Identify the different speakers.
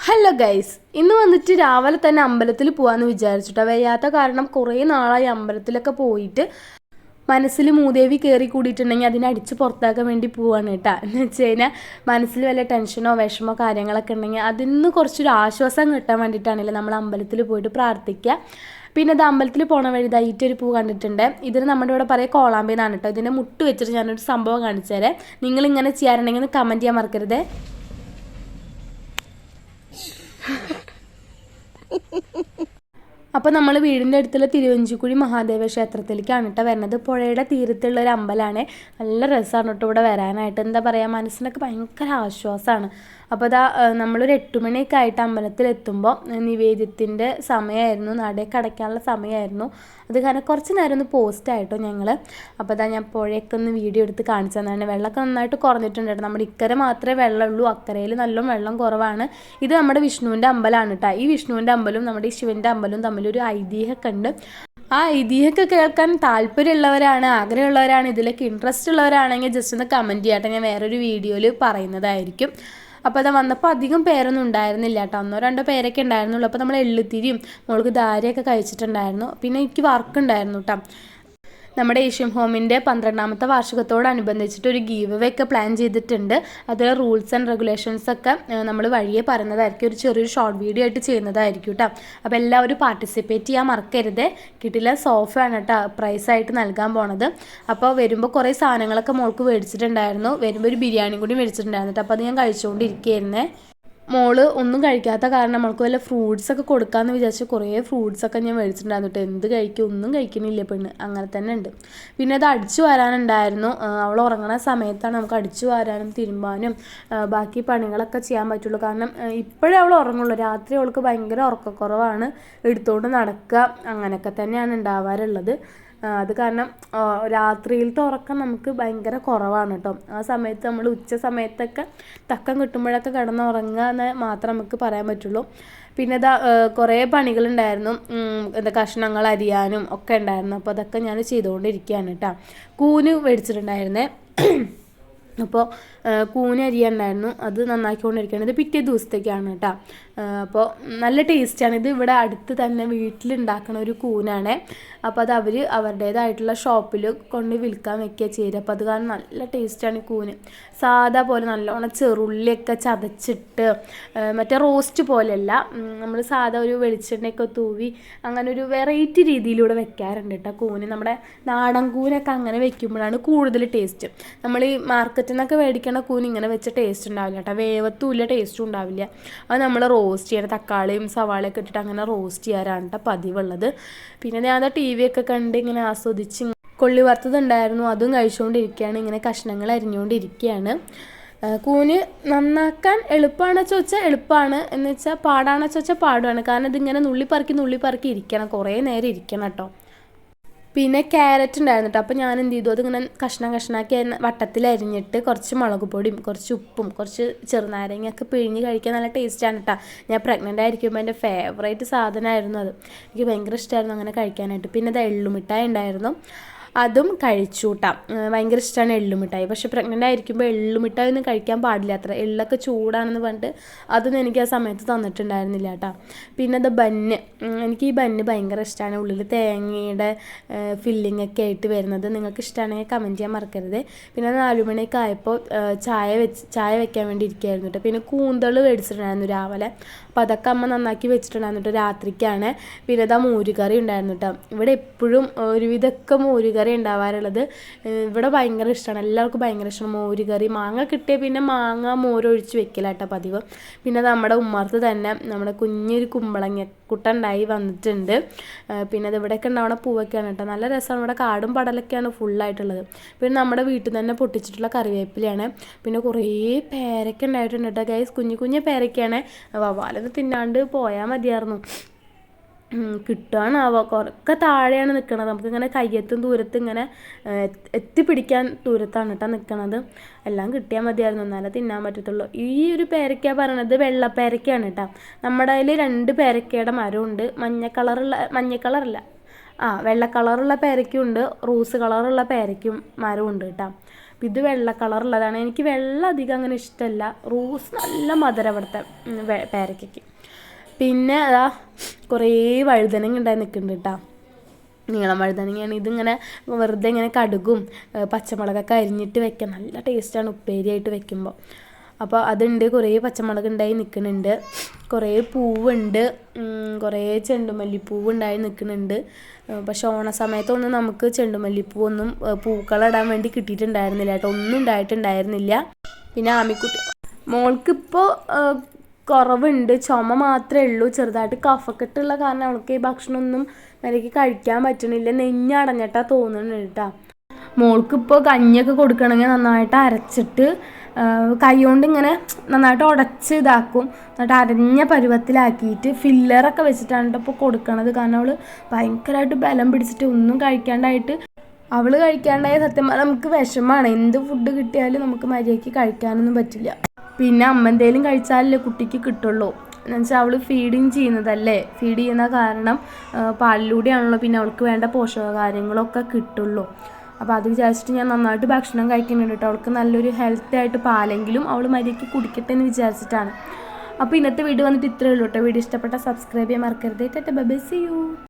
Speaker 1: Hello guys, ഇന്ന് വന്നിട്ട് രാവിലെ തന്നെ അമ്പലത്തിൽ പോകാമെന്ന് വിചാരിച്ചിട്ടോ. വയ്യാത്ത കാരണം കുറേ നാളായി അമ്പലത്തിലൊക്കെ പോയിട്ട് മനസ്സിൽ മൂദേവി കയറി കൂടിയിട്ടുണ്ടെങ്കിൽ അതിനെ അടിച്ച് പുറത്താക്കാൻ വേണ്ടി പോവാണ് കേട്ടോ. എന്ന് വെച്ച് കഴിഞ്ഞാൽ മനസ്സിൽ വല്ല ടെൻഷനോ വിഷമോ കാര്യങ്ങളൊക്കെ ഉണ്ടെങ്കിൽ അതിൽ നിന്ന് കുറച്ചൊരു ആശ്വാസം കിട്ടാൻ വേണ്ടിയിട്ടാണല്ലോ നമ്മൾ അമ്പലത്തിൽ പോയിട്ട് പ്രാർത്ഥിക്കുക. പിന്നെ അത് അമ്പലത്തിൽ പോണ വഴി ഇതായിട്ടൊരു പൂ കണ്ടിട്ടുണ്ട്. ഇതിന് നമ്മുടെ ഇവിടെ പറയുക കോളാമ്പെന്നാണ് കേട്ടോ. ഇതിൻ്റെ മുട്ട് വെച്ചിട്ട് ഞാനൊരു സംഭവം കാണിച്ചു തരാം. നിങ്ങളിങ്ങനെ ചെയ്യാറുണ്ടെങ്കിൽ കമൻറ്റ് ചെയ്യാൻ മറക്കരുത്. അപ്പോൾ നമ്മൾ വീടിൻ്റെ അടുത്തുള്ള തിരുവഞ്ചിക്കുഴി മഹാദേവ ക്ഷേത്രത്തിലേക്കാണ് കേട്ടോ വരുന്നത്. പുഴയുടെ തീരത്തുള്ള ഒരു അമ്പലമാണ്. നല്ല രസമാണ് കേട്ടോ ഇവിടെ വരാനായിട്ട്. എന്താ പറയുക, മനസ്സിനൊക്കെ ഭയങ്കര ആശ്വാസമാണ്. അപ്പോൾ അതാ നമ്മളൊരു 8 മണിയൊക്കെ ആയിട്ട് അമ്പലത്തിലെത്തുമ്പോൾ നിവേദ്യത്തിൻ്റെ സമയമായിരുന്നു, നടയൊക്കെ അടയ്ക്കാനുള്ള സമയമായിരുന്നു. അത് കാരണം കുറച്ച് നേരം ഒന്ന് പോസ്റ്റായിട്ടോ ഞങ്ങൾ. അപ്പോൾ അതാ ഞാൻ പുഴയൊക്കെ ഒന്ന് വീഡിയോ എടുത്ത് കാണിച്ചു തന്നാണ്. വെള്ളമൊക്കെ നന്നായിട്ട് കുറഞ്ഞിട്ടുണ്ട് കേട്ടോ. നമ്മുടെ ഇക്കരെ മാത്രമേ വെള്ളമുള്ളൂ, അക്കരയിൽ നല്ല വെള്ളം കുറവാണ്. ഇത് നമ്മുടെ വിഷ്ണുവിൻ്റെ അമ്പലമാണ് കേട്ടോ. ഈ വിഷ്ണുവിൻ്റെ അമ്പലവും നമ്മുടെ ഈ ശിവൻ്റെ അമ്പലവും തമ്മിലൊരു ഐതിഹ്യമൊക്കെ ഉണ്ട്. ആ ഐതിഹ്യമൊക്കെ കേൾക്കാൻ താല്പര്യമുള്ളവരാണ്, ആഗ്രഹമുള്ളവരാണ്, ഇതിലേക്ക് ഇൻട്രസ്റ്റ് ഉള്ളവരാണെങ്കിൽ ജസ്റ്റ് ഒന്ന് കമൻറ്റ് ചെയ്യട്ടെ. ഞാൻ വേറൊരു വീഡിയോയിൽ പറയുന്നതായിരിക്കും. അപ്പോൾ അത് വന്നപ്പോൾ അധികം പേരൊന്നും ഉണ്ടായിരുന്നില്ല കേട്ടോ. 1-2 പേരൊക്കെ ഉണ്ടായിരുന്നുള്ളൂ. അപ്പോൾ നമ്മൾ എള്ളുത്തിരിയും മുളക് ധാരയൊക്കെ കഴിച്ചിട്ടുണ്ടായിരുന്നു. പിന്നെ എനിക്ക് വർക്ക് ഉണ്ടായിരുന്നു കേട്ടോ. നമ്മുടെ ഏഷ്യൻ ഹോമിൻ്റെ 12ാമത്തെ വാർഷികത്തോടനുബന്ധിച്ചിട്ട് ഒരു ഗീവ് അവേ ഒക്കെ പ്ലാൻ ചെയ്തിട്ടുണ്ട്. അതിൽ റൂൾസ് ആൻഡ് റെഗുലേഷൻസൊക്കെ നമ്മൾ വഴിയെ പറയുന്നതായിരിക്കും. ഒരു ചെറിയൊരു ഷോർട്ട് വീഡിയോ ആയിട്ട് ചെയ്യുന്നതായിരിക്കും കേട്ടോ. അപ്പോൾ എല്ലാവരും പാർട്ടിസിപ്പേറ്റ് ചെയ്യാൻ മറക്കരുത്. കിട്ടില്ല സോഫയാണ് കേട്ടോ പ്രൈസായിട്ട് നൽകാൻ പോണത്. അപ്പോൾ വരുമ്പോൾ കുറേ സാധനങ്ങളൊക്കെ മോൾക്ക് മേടിച്ചിട്ടുണ്ടായിരുന്നു. വരുമ്പോൾ ഒരു ബിരിയാണി കൂടി മേടിച്ചിട്ടുണ്ടായിരുന്നു കേട്ടോ. അപ്പോൾ അത് ഞാൻ കഴിച്ചുകൊണ്ടിരിക്കുകയായിരുന്നേ. മോള് ഒന്നും കഴിക്കാത്ത കാരണം നമ്മൾക്ക് വല്ല ഫ്രൂട്ട്സൊക്കെ കൊടുക്കാമെന്ന് വിചാരിച്ച് കുറേ ഫ്രൂട്ട്സൊക്കെ ഞാൻ മേടിച്ചിട്ടുണ്ടായിരുന്നു കേട്ടോ. എന്ത് കഴിക്കും, ഒന്നും കഴിക്കണില്ല പെണ്ണ്, അങ്ങനെ തന്നെ ഉണ്ട്. പിന്നെ അത് അടിച്ചു വരാനുണ്ടായിരുന്നു. അവൾ ഉറങ്ങുന്ന സമയത്താണ് നമുക്ക് അടിച്ചു വരാനും തിരുമ്പാനും ബാക്കി പണികളൊക്കെ ചെയ്യാൻ പറ്റുള്ളൂ. കാരണം ഇപ്പോഴേ അവൾ ഉറങ്ങുള്ളൂ. രാത്രി അവൾക്ക് ഭയങ്കര ഉറക്കക്കുറവാണ്, എടുത്തുകൊണ്ട് നടക്കുക, അങ്ങനെയൊക്കെ തന്നെയാണ് ഉണ്ടാവാറുള്ളത്. അത് കാരണം രാത്രിയിലത്തെ ഉറക്കം നമുക്ക് ഭയങ്കര കുറവാണ് കേട്ടോ. ആ സമയത്ത് നമ്മൾ ഉച്ച സമയത്തൊക്കെ തക്കം കിട്ടുമ്പോഴൊക്കെ കിടന്നുറങ്ങുക എന്ന് മാത്രം നമുക്ക് പറയാൻ പറ്റുള്ളൂ. പിന്നെ കുറേ പണികളുണ്ടായിരുന്നു. എന്താ കഷ്ണങ്ങൾ അരിയാനും ഒക്കെ ഉണ്ടായിരുന്നു. അപ്പോൾ അതൊക്കെ ഞാൻ ചെയ്തുകൊണ്ടിരിക്കുകയാണ് കേട്ടോ. കൂന് മേടിച്ചിട്ടുണ്ടായിരുന്നേ. അപ്പോൾ കൂന് അരിയുണ്ടായിരുന്നു, അത് നന്നാക്കിക്കൊണ്ടിരിക്കുകയാണ്. ഇത് പിറ്റേ ദിവസത്തേക്കാണ് കേട്ടോ. അപ്പോൾ നല്ല ടേസ്റ്റാണ്. ഇത് ഇവിടെ അടുത്ത് തന്നെ വീട്ടിലുണ്ടാക്കുന്ന ഒരു കൂനാണ്. അപ്പോൾ അത് അവർ അവരുടേതായിട്ടുള്ള ഷോപ്പിൽ കൊണ്ട് വിൽക്കാൻ വെക്കുക ചെയ്യുക. അപ്പോൾ അത് കാരണം നല്ല ടേസ്റ്റാണ് ഈ കൂന്. സാധാ പോലെ നല്ലോണം ചെറുള്ളിയൊക്കെ ചതച്ചിട്ട്, മറ്റേ റോസ്റ്റ് പോലെയല്ല, നമ്മൾ സാധാ ഒരു വെളിച്ചെണ്ണയൊക്കെ തൂവി അങ്ങനെ ഒരു വെറൈറ്റി രീതിയിലൂടെ വെക്കാറുണ്ട് കേട്ടോ കൂന്. നമ്മുടെ നാടൻ കൂനൊക്കെ അങ്ങനെ വെക്കുമ്പോഴാണ് കൂടുതൽ ടേസ്റ്റ്. നമ്മൾ ഈ മാർക്കറ്റിൽ നിന്നൊക്കെ മേടിക്കണ കൂന് ഇങ്ങനെ വെച്ച ടേസ്റ്റ് ഉണ്ടാവില്ല കേട്ടോ. വേവത്തുമില്ല, ടേസ്റ്റും ഉണ്ടാവില്ല. അത് നമ്മൾ റോസ്റ്റ് ചെയ്യണം, തക്കാളിയും സവാളയൊക്കെ ഇട്ടിട്ട് അങ്ങനെ റോസ്റ്റ് ചെയ്യാറാണ് കേട്ടോ പതിവുള്ളത്. പിന്നെ ഞാൻ അത് TV ഒക്കെ കണ്ട് ഇങ്ങനെ ആസ്വദിച്ച് കൊള്ളി വറുത്തതുണ്ടായിരുന്നു, അതും കഴിച്ചുകൊണ്ടിരിക്കുകയാണ്. ഇങ്ങനെ കഷ്ണങ്ങൾ അരിഞ്ഞുകൊണ്ടിരിക്കുകയാണ്. കൂന് നന്നാക്കാൻ എളുപ്പമാണോ ചോദിച്ചാൽ എളുപ്പമാണ്, എന്ന് വെച്ചാൽ പാടാണോ ചോദിച്ചാൽ പാടുമാണ്. കാരണം ഇതിങ്ങനെ നുള്ളിപ്പറക്കി ഇരിക്കണം, കുറേ നേരം ഇരിക്കണം കേട്ടോ. പിന്നെ ക്യാരറ്റ് ഉണ്ടായിരുന്നു കേട്ടോ. അപ്പോൾ ഞാൻ എന്ത് ചെയ്തു, അതിങ്ങനെ കഷ്ണാക്കി വട്ടത്തിൽ അരിഞ്ഞിട്ട് കുറച്ച് മുളക് പൊടിയും കുറച്ച് ഉപ്പും കുറച്ച് ചെറുനാരങ്ങയൊക്കെ പിഴിഞ്ഞ് കഴിക്കാൻ നല്ല ടേസ്റ്റാണ് കേട്ടോ. ഞാൻ പ്രഗ്നൻ്റ് ആയിരിക്കുമ്പോൾ എൻ്റെ ഫേവറേറ്റ് സാധനമായിരുന്നു അത്. എനിക്ക് ഭയങ്കര ഇഷ്ടമായിരുന്നു അങ്ങനെ കഴിക്കാനായിട്ട്. പിന്നെ അത് എള്ളുമിഠായി ഉണ്ടായിരുന്നു, അതും കഴിച്ചു കൂട്ടാം. ഭയങ്കര ഇഷ്ടമാണ് എള്ളുമിഠായി. പക്ഷേ പ്രഗ്നൻ്റ് ആയിരിക്കുമ്പോൾ എള്ളുമിഠായി ഒന്നും കഴിക്കാൻ പാടില്ല അത്ര, എള്ളൊക്കെ ചൂടാണെന്ന് പറഞ്ഞിട്ട് അതൊന്നും എനിക്ക് ആ സമയത്ത് തന്നിട്ടുണ്ടായിരുന്നില്ല കേട്ടോ. പിന്നെ അത് ബന്ന്, എനിക്ക് ഈ ബന്ന് ഭയങ്കര ഇഷ്ടമാണ്. ഉള്ളിൽ തേങ്ങയുടെ ഫില്ലിംഗ് ഒക്കെ ആയിട്ട് വരുന്നത്. നിങ്ങൾക്ക് ഇഷ്ടമാണെങ്കിൽ കമൻറ്റ് ചെയ്യാൻ മറക്കരുത്. പിന്നെ 4 മണിയൊക്കെ ആയപ്പോൾ ചായ വെക്കാൻ വേണ്ടി ഇരിക്കുകയായിരുന്നു കേട്ടോ. പിന്നെ കൂന്തൾ മേടിച്ചിട്ടുണ്ടായിരുന്നു രാവിലെ. അപ്പോൾ അതൊക്കെ അമ്മ നന്നാക്കി വെച്ചിട്ടുണ്ടായിരുന്നു കേട്ടോ, രാത്രിക്കാണ്. പിന്നെ അതാ മോരുകറി ഉണ്ടായിരുന്നു കേട്ടോ. ഇവിടെ എപ്പോഴും ഒരുവിധമൊക്കെ മോരുകറി ഉണ്ടാവാറുള്ളത്. ഇവിടെ ഭയങ്കര ഇഷ്ടമാണ്, എല്ലാവർക്കും ഭയങ്കര ഇഷ്ടമാണ് മോരുകറി. മാങ്ങ കിട്ടിയ പിന്നെ മാങ്ങ മോരൊഴിച്ച് വെക്കലാട്ടോ പതിവ്. പിന്നെ നമ്മുടെ ഉമ്മർത്ത് തന്നെ നമ്മുടെ കുഞ്ഞൊരു കുമ്പളങ്ങ കുട്ടുണ്ടായി വന്നിട്ടുണ്ട്. പിന്നെ അത് ഇവിടെയൊക്കെ ഉണ്ടാവുന്ന പൂവൊക്കെയാണ് കേട്ടോ. നല്ല രസമാണ്. ഇവിടെ കാടും പടലൊക്കെയാണ് ഫുള്ളായിട്ടുള്ളത്. പിന്നെ നമ്മുടെ വീട്ടിൽ തന്നെ പൊട്ടിച്ചിട്ടുള്ള കറിവേപ്പിലയാണ്. പിന്നെ കുറേ പേരൊക്കെ ഉണ്ടായിട്ടുണ്ട് കേട്ടോ ഗൈസ്. കുഞ്ഞു പേരൊക്കെയാണ്. വവ്വാലൊന്നും തിന്നാണ്ട് പോയാൽ മതിയായിരുന്നു. കിട്ടുകയാണാവോ, കുറേ താഴെയാണ് നിൽക്കുന്നത്. നമുക്കിങ്ങനെ കയ്യെത്തും ദൂരത്ത് ഇങ്ങനെ എത്തിപ്പിടിക്കാൻ ദൂരത്താണ് കേട്ടോ നിൽക്കുന്നത്. എല്ലാം കിട്ടിയാൽ മതിയായിരുന്നു, എന്നാലേ തിന്നാൻ പറ്റത്തുള്ളൂ. ഈ ഒരു പേരയ്ക്ക പറയണത് വെള്ളപ്പേരയ്ക്കാണ് കേട്ടോ. നമ്മുടെ കയ്യിൽ 2 പേരയ്ക്കയുടെ മരമുണ്ട്. വെള്ള കളറുള്ള പേരയ്ക്കും ഉണ്ട്, റോസ് കളറുള്ള പേരയ്ക്കും മരമുണ്ട് കേട്ടോ. അപ്പോൾ ഇത് വെള്ള കളറുള്ളതാണ്. എനിക്ക് വെള്ളം അധികം അങ്ങനെ ഇഷ്ടമല്ല. റോസ് നല്ല മധുരം ഇവിടുത്തെ പേരയ്ക്കയ്ക്ക്. പിന്നെ അതാ കുറേ വഴുതനങ്ങ ഉണ്ടായി നിൽക്കുന്നുണ്ട് കേട്ടോ. നീളം വഴുതനങ്ങയാണ്. ഇതിങ്ങനെ വെറുതെ ഇങ്ങനെ കടുകും പച്ചമുളകൊക്കെ അരിഞ്ഞിട്ട് വെക്കാം. നല്ല ടേസ്റ്റാണ് ഉപ്പേരിയായിട്ട് വെക്കുമ്പോൾ. അപ്പോൾ അതുണ്ട്. കുറേ പച്ചമുളക് ഉണ്ടായി നിൽക്കുന്നുണ്ട്. കുറേ പൂവുണ്ട്. കുറേ ചെണ്ടുമല്ലിപ്പൂവ് ഉണ്ടായി നിൽക്കുന്നുണ്ട്. പക്ഷെ ഓണ സമയത്തൊന്നും നമുക്ക് ചെണ്ടുമല്ലിപ്പൂവൊന്നും പൂക്കളിടാൻ വേണ്ടി കിട്ടിയിട്ടുണ്ടായിരുന്നില്ല കേട്ടോ. ഒന്നും ഉണ്ടായിട്ടുണ്ടായിരുന്നില്ല. പിന്നെ ആമിക്കുട്ടി മോൾക്കിപ്പോൾ കുറവുണ്ട്. ചുമ മാത്രമേ ഉള്ളൂ. ചെറുതായിട്ട് കഫക്കെട്ടുള്ള കാരണം അവൾക്ക് ഈ ഭക്ഷണമൊന്നും നിലയ്ക്ക് കഴിക്കാൻ പറ്റണില്ല. നെഞ്ഞടഞ്ഞിട്ടാ തോന്നുന്നുണ്ട് കേട്ടോ. മോൾക്കിപ്പോൾ കഞ്ഞിയൊക്കെ കൊടുക്കണമെങ്കിൽ നന്നായിട്ട് അരച്ചിട്ട് കൈ കൊണ്ട് ഇങ്ങനെ നന്നായിട്ട് ഉടച്ച് ഇതാക്കും. എന്നിട്ട് അരഞ്ഞ പരുവത്തിലാക്കിയിട്ട് ഫില്ലറൊക്കെ വെച്ചിട്ടാണ് ഇപ്പോൾ കൊടുക്കണത്. കാരണം അവൾ ഭയങ്കരമായിട്ട് ബലം പിടിച്ചിട്ട് ഒന്നും കഴിക്കാണ്ടായിട്ട് അവൾ കഴിക്കാണ്ടായ സത്യം നമുക്ക് വിഷമമാണ്. എന്ത് ഫുഡ് കിട്ടിയാലും നമുക്ക് മര്യാദയ്ക്ക് കഴിക്കാനൊന്നും പറ്റില്ല. പിന്നെ അമ്മ എന്തെങ്കിലും കഴിച്ചാലല്ലേ കുട്ടിക്ക് കിട്ടുള്ളൂ. എന്നുവെച്ചാൽ അവൾ ഫീഡിങ് ചെയ്യുന്നതല്ലേ. ഫീഡ് ചെയ്യുന്ന കാരണം പാലിലൂടെയാണല്ലോ പിന്നെ അവൾക്ക് വേണ്ട പോഷക കാര്യങ്ങളൊക്കെ കിട്ടുള്ളൂ. അപ്പോൾ അത് വിചാരിച്ചിട്ട് ഞാൻ നന്നായിട്ട് ഭക്ഷണം കഴിക്കുന്നുണ്ട് കേട്ടോ. അവൾക്ക് നല്ലൊരു ഹെൽത്തി ആയിട്ട് പാലെങ്കിലും അവൾ മര്യാദയ്ക്ക് കുടിക്കട്ടെ എന്ന് വിചാരിച്ചിട്ടാണ്. അപ്പോൾ ഇന്നത്തെ വീഡിയോ വന്നിട്ട് ഇത്രയേ ഉള്ളൂ കേട്ടോ. വീഡിയോ ഇഷ്ടപ്പെട്ട സബ്സ്ക്രൈബ് ചെയ്യാൻ മറക്കരുത്. Tata bye bye, see U.